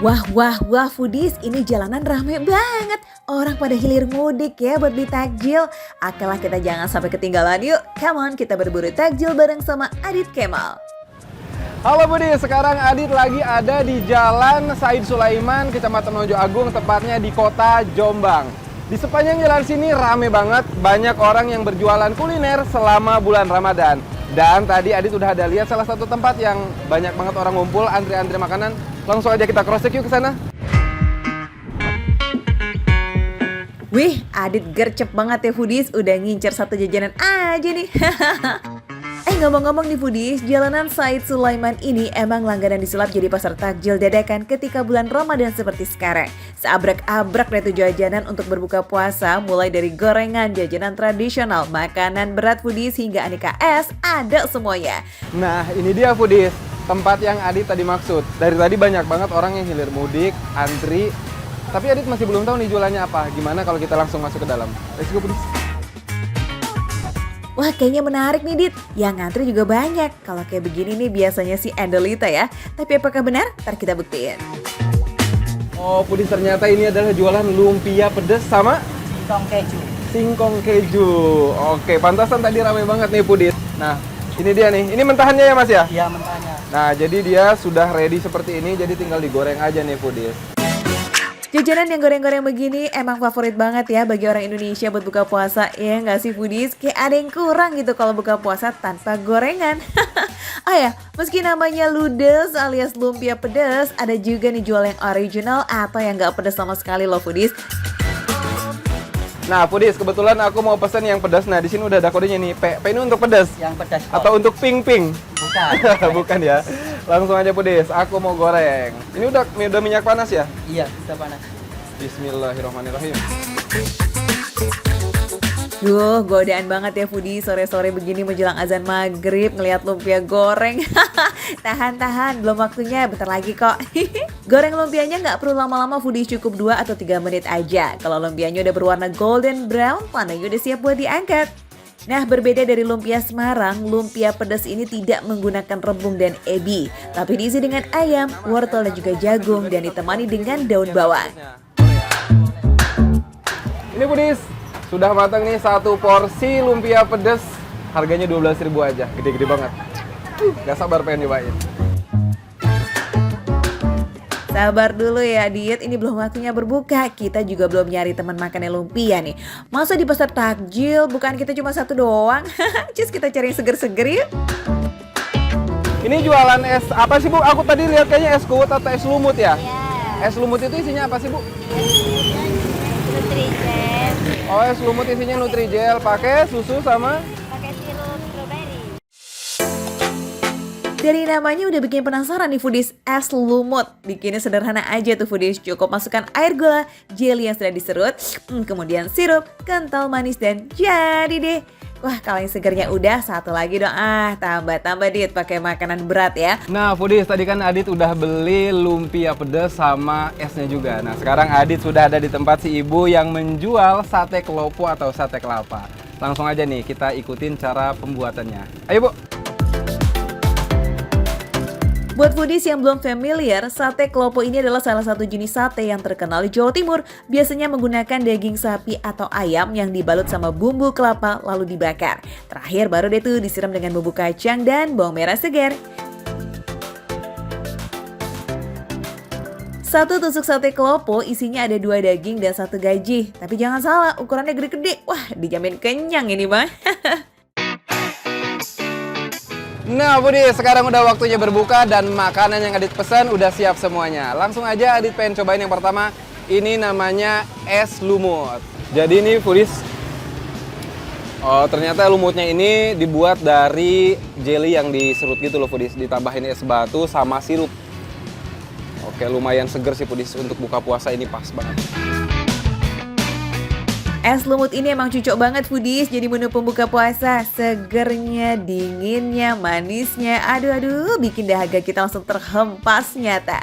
Wah, wah, wah foodies, ini jalanan rame banget. Orang pada hilir mudik ya buat beli takjil. Okelah kita jangan sampai ketinggalan yuk. Come on, kita berburu takjil bareng sama Adit Kemal. Halo Budi, sekarang Adit lagi ada di Jalan Said Sulaiman, Kecamatan Mojo Agung, tepatnya di kota Jombang. Di sepanjang jalan sini rame banget, banyak orang yang berjualan kuliner selama bulan Ramadan. Dan tadi Adit udah ada lihat salah satu tempat yang banyak banget orang ngumpul, antri-antri makanan. Langsung aja kita cross check yuk ke sana. Wih, Adit gercep banget ya foodies, udah ngincer satu jajanan aja nih. Ngomong-ngomong nih foodies, jalanan Said Sulaiman ini emang langganan disulap jadi pasar takjil dadakan ketika bulan Ramadan seperti sekarang. Seabrak-abrak deh tuh jajanan untuk berbuka puasa, mulai dari gorengan, jajanan tradisional, makanan berat foodies hingga aneka es, ada semuanya. Nah, ini dia foodies, tempat yang Adit tadi maksud. Dari tadi banyak banget orang yang hilir mudik, antri. Tapi Adit masih belum tahu nih jualannya apa. Gimana kalau kita langsung masuk ke dalam? Let's go foodies. Wah, kayaknya menarik nih Dit. Yang ngantri juga banyak. Kalau kayak begini nih biasanya sih Andalita ya. Tapi apakah benar? Ntar kita buktiin. Oh, foodies, ternyata ini adalah jualan lumpia pedas sama Singkong keju. singkong keju. Oke, pantasan tadi ramai banget nih foodies. Nah, ini dia nih. Ini mentahannya ya Mas ya? Iya, mentahnya. Nah, jadi dia sudah ready seperti ini, jadi tinggal digoreng aja nih foodies. Jajanan yang goreng-goreng begini emang favorit banget ya bagi orang Indonesia buat buka puasa. Ya nggak sih foodies? Kayak ada yang kurang gitu kalau buka puasa tanpa gorengan. Oh ya, meski namanya ludes alias lumpia pedas, ada juga nih jual yang original atau yang nggak pedas sama sekali loh foodies. Nah, foodies, kebetulan aku mau pesen yang pedas. Nah, di sini udah ada kodenya nih. P ini untuk pedas Yang pedas kok. atau untuk ping-ping? Bukan. Bukan ya. Langsung aja foodies, aku mau goreng. Ini udah minyak panas ya? Iya, sudah panas. Bismillahirrahmanirrahim. Duh, godaan banget ya foodies sore-sore begini menjelang azan maghrib ngeliat lumpia goreng. Tahan-tahan, belum waktunya, bentar lagi kok. Goreng lumpianya nggak perlu lama-lama foodies, cukup 2 atau 3 menit aja. Kalau lumpianya udah berwarna golden brown, tandanya udah siap buat diangkat. Nah, berbeda dari lumpia Semarang, lumpia pedas ini tidak menggunakan rebung dan ebi, tapi diisi dengan ayam, wortel dan juga jagung dan ditemani dengan daun bawang. Ini foodies, sudah matang nih satu porsi lumpia pedas. Harganya 12.000 aja, gede-gede banget. Gak sabar pengen nyobain. Sabar dulu ya Dit, ini belum waktunya berbuka. Kita juga belum nyari teman makannya lumpia nih. Masa di pasar takjil, bukan kita cuma satu doang. Cus, kita cari yang seger-seger yuk. Ini jualan es apa sih Bu? Aku tadi lihat kayaknya es kuwut atau es lumut ya? Ya, Es lumut itu isinya apa sih Bu? Nutrijel, Oh, es lumut isinya Nutrijel, pakai susu sama pakai sirup strawberry. Dari namanya udah bikin penasaran nih foodies, es lumut. Bikinnya sederhana aja tuh foodies, cukup masukkan air gula, jelly yang sudah diserut, kemudian sirup, kental manis dan jadi deh. Wah, kalau yang segernya udah, satu lagi dong. Tambah-tambah Dit, pakai makanan berat ya. Nah, foodies, tadi kan Adit udah beli lumpia pedas sama esnya juga. Nah, sekarang Adit sudah ada di tempat si ibu yang menjual sate kelopo atau sate kelapa. Langsung aja nih, kita ikutin cara pembuatannya. Ayo Bu. Buat foodies yang belum familiar, sate kelopo ini adalah salah satu jenis sate yang terkenal di Jawa Timur. Biasanya menggunakan daging sapi atau ayam yang dibalut sama bumbu kelapa lalu dibakar. Terakhir baru deh tuh disiram dengan bumbu kacang dan bawang merah segar. Satu tusuk sate kelopo isinya ada 2 daging dan 1 gaji. Tapi jangan salah, ukurannya gede-gede. Wah, dijamin kenyang ini mah. Nah, Budi, sekarang udah waktunya berbuka dan makanan yang Adit pesan udah siap semuanya. Langsung aja Adit pengen cobain yang pertama. Ini namanya es lumut. Jadi ini foodies. Oh, ternyata lumutnya ini dibuat dari jelly yang diserut gitu loh foodies. Ditambahin es batu sama sirup. Oke, lumayan seger sih foodies, untuk buka puasa ini pas banget. Es lumut ini emang cocok banget foodies jadi menu pembuka puasa. Segernya, dinginnya, manisnya, aduh bikin dahaga kita langsung terhempas nyata.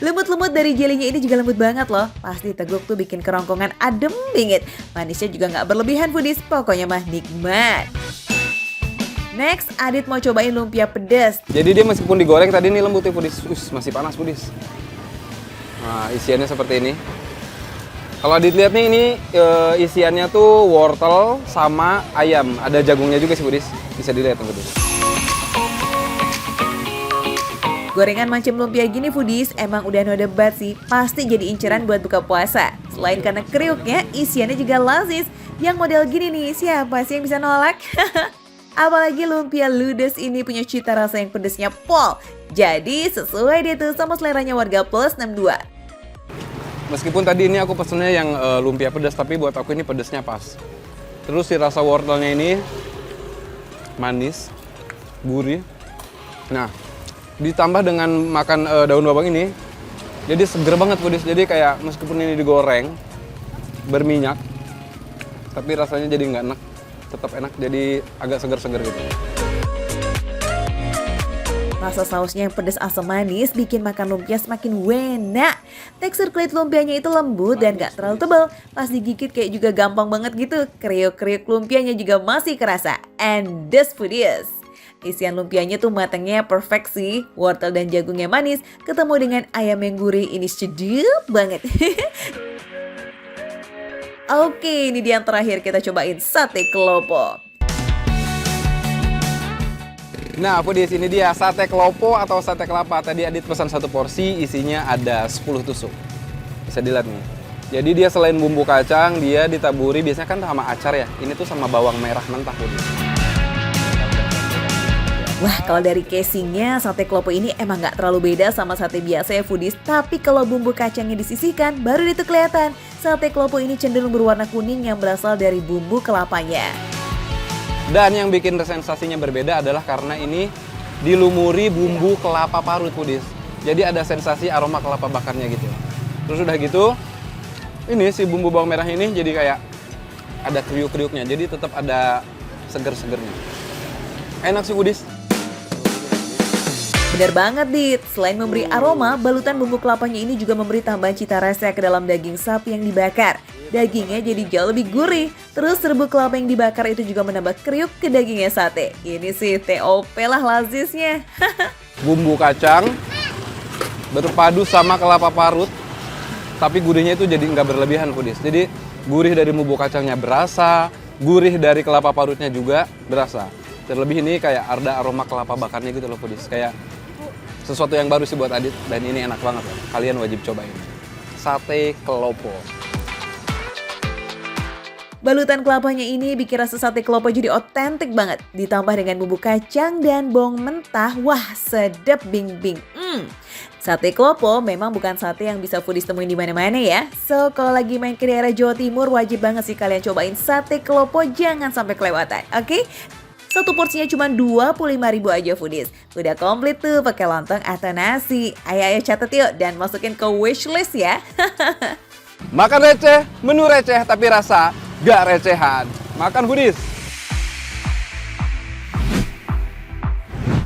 Lumut-lumut dari jelinya ini juga lembut banget loh. Pasti teguk tuh bikin kerongkongan adem bingit. Manisnya juga nggak berlebihan foodies, pokoknya mah nikmat. Next, Adit mau cobain lumpia pedas. Jadi dia meskipun digoreng tadi ini lembut ya foodies. Masih panas foodies. Nah, isiannya seperti ini. Kalau dilihat nih, ini isiannya tuh wortel sama ayam. Ada jagungnya juga sih, Budis. Bisa dilihat tuh, Budis. Gorengan macam lumpia gini foodies emang udah no debat sih, pasti jadi inceran buat buka puasa. Selain karena kriuknya, isiannya juga lazis. Yang model gini nih, siapa sih yang bisa nolak? Apalagi lumpia ludes ini punya cita rasa yang pedesnya pol. Jadi sesuai deh tuh sama seleranya warga plus 62. Meskipun tadi ini aku pesennya yang lumpia pedas, tapi buat aku ini pedasnya pas. Terus si rasa wortelnya ini manis, gurih. Nah, ditambah dengan makan daun bawang ini, jadi seger banget Budis. Jadi kayak meskipun ini digoreng, berminyak, tapi rasanya jadi nggak enak, tetap enak, jadi agak seger-seger gitu. Rasa sausnya yang pedas asam manis bikin makan lumpia semakin enak. Tekstur kulit lumpianya itu lembut dan gak terlalu tebal. Pas digigit kayak juga gampang banget gitu. Kriuk-kriuk lumpianya juga masih kerasa. And this foodies. Isian lumpianya tuh matangnya perfect sih. Wortel dan jagungnya manis, ketemu dengan ayam yang gurih, ini sedap banget. Oke, ini dia yang terakhir, kita cobain sate kelopo. Nah, Foodies, ini dia sate kelopo atau sate kelapa. Tadi Adit pesan satu porsi, isinya ada 10 tusuk. Bisa dilihat nih. Jadi dia selain bumbu kacang, dia ditaburi biasanya kan sama acar ya. Ini tuh sama bawang merah mentah, Foodies. Wah, kalau dari casingnya, sate kelopo ini emang nggak terlalu beda sama sate biasa ya foodies. Tapi kalau bumbu kacangnya disisihkan, baru itu kelihatan. Sate kelopo ini cenderung berwarna kuning yang berasal dari bumbu kelapanya. Dan yang bikin sensasinya berbeda adalah karena ini dilumuri bumbu kelapa parut, Foodies. Jadi ada sensasi aroma kelapa bakarnya gitu. Terus udah gitu, ini si bumbu bawang merah ini jadi kayak ada kriuk-kriuknya. Jadi tetap ada seger-segernya. Enak sih, Foodies. Bener banget, Dit. Selain memberi aroma, balutan bumbu kelapanya ini juga memberi tambahan cita rasa ke dalam daging sapi yang dibakar. Dagingnya jadi jauh lebih gurih. Terus serbuk kelapa yang dibakar itu juga menambah kriuk ke dagingnya sate. Ini sih TOP lah lazisnya. Bumbu kacang berpadu sama kelapa parut, tapi gurihnya itu jadi nggak berlebihan, Foodies. Jadi gurih dari bumbu kacangnya berasa, gurih dari kelapa parutnya juga berasa. Terlebih ini kayak ada aroma kelapa bakarnya gitu loh, Foodies. Kayak sesuatu yang baru sih buat Adit, dan ini enak banget loh. Kalian wajib cobain. Sate kelopo. Balutan kelapanya ini bikin rasa sate kelopo jadi otentik banget. Ditambah dengan bumbu kacang dan bawang mentah, wah sedap bing-bing. Sate kelopo memang bukan sate yang bisa foodies temuin di mana-mana ya. So kalau lagi main ke daerah Jawa Timur, wajib banget sih kalian cobain sate kelopo, jangan sampai kelewatan, oke? Satu porsinya cuma 25.000 aja foodies. Udah komplit tuh pakai lontong atau nasi. Ayo catat yuk dan masukin ke wishlist ya. Makan receh, menu receh tapi rasa gak recehan. Makan, Foodies.